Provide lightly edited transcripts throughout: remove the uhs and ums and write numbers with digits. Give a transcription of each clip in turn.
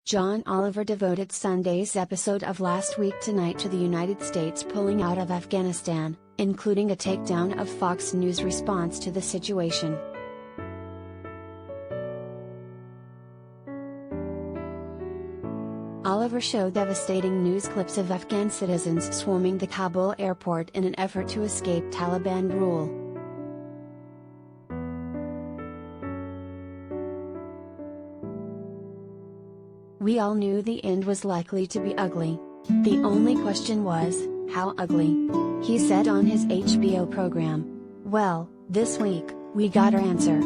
John Oliver devoted Sunday's episode of Last Week Tonight to the United States pulling out of Afghanistan, including a takedown of Fox News' response to the situation. Oliver showed devastating news clips of Afghan citizens swarming the Kabul airport in an effort to escape Taliban rule. "We all knew the end was likely to be ugly. The only question was, how ugly?" he said on his HBO program. "Well, this week, we got our answer."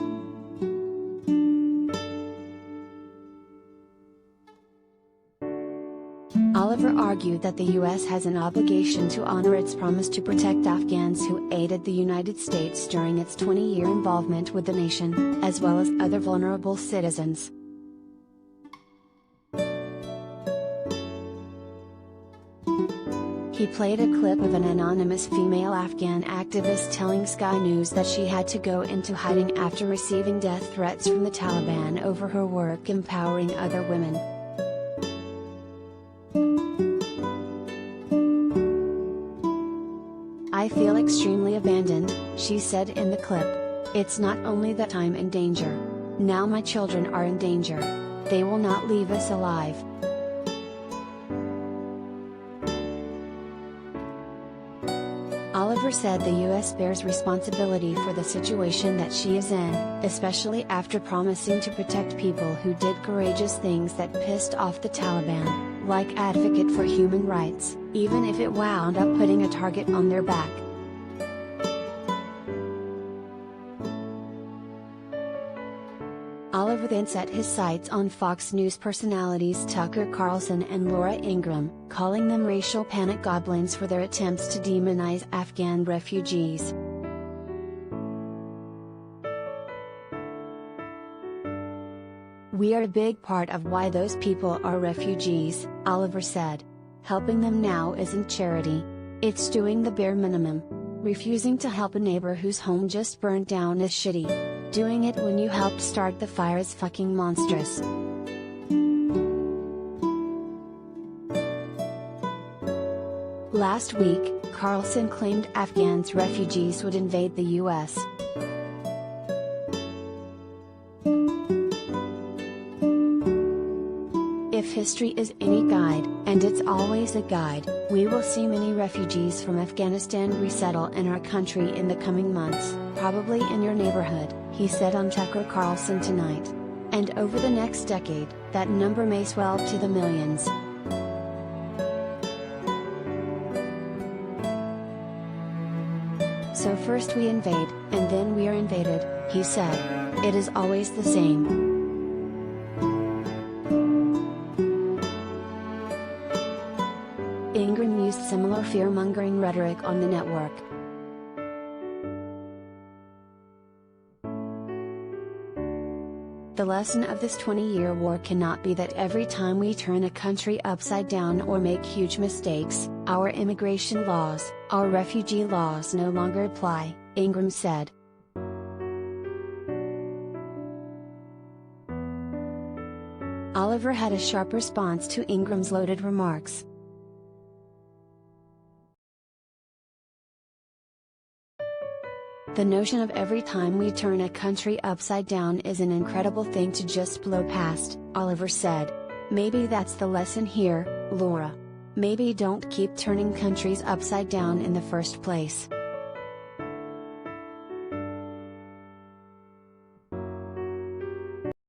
Oliver argued that the U.S. has an obligation to honor its promise to protect Afghans who aided the United States during its 20-year involvement with the nation, as well as other vulnerable citizens. He played a clip of an anonymous female Afghan activist telling Sky News that she had to go into hiding after receiving death threats from the Taliban over her work empowering other women. "I feel extremely abandoned," she said in the clip. "It's not only that I'm in danger. Now my children are in danger. They will not leave us alive." Oliver said the U.S. bears responsibility for the situation that she is in, especially after promising to protect people who did courageous things that pissed off the Taliban, like advocate for human rights, even if it wound up putting a target on their back. Oliver then set his sights on Fox News personalities Tucker Carlson and Laura Ingraham, calling them racial panic goblins for their attempts to demonize Afghan refugees. "We are a big part of why those people are refugees," Oliver said. "Helping them now isn't charity. It's doing the bare minimum. Refusing to help a neighbor whose home just burned down is shitty. Doing it when you helped start the fire is fucking monstrous." Last week, Carlson claimed Afghans refugees would invade the U.S. "If history is any guide, and it's always a guide, we will see many refugees from Afghanistan resettle in our country in the coming months, probably in your neighborhood," he said on Tucker Carlson Tonight. "And over the next decade, that number may swell to the millions." "So first we invade, and then we are invaded," he said. "It is always the same." Ingraham used similar fear-mongering rhetoric on the network. "The lesson of this 20-year war cannot be that every time we turn a country upside down or make huge mistakes, our immigration laws, our refugee laws no longer apply," Ingraham said. Oliver had a sharp response to Ingraham's loaded remarks. "The notion of every time we turn a country upside down is an incredible thing to just blow past," Oliver said. "Maybe that's the lesson here, Laura. Maybe don't keep turning countries upside down in the first place."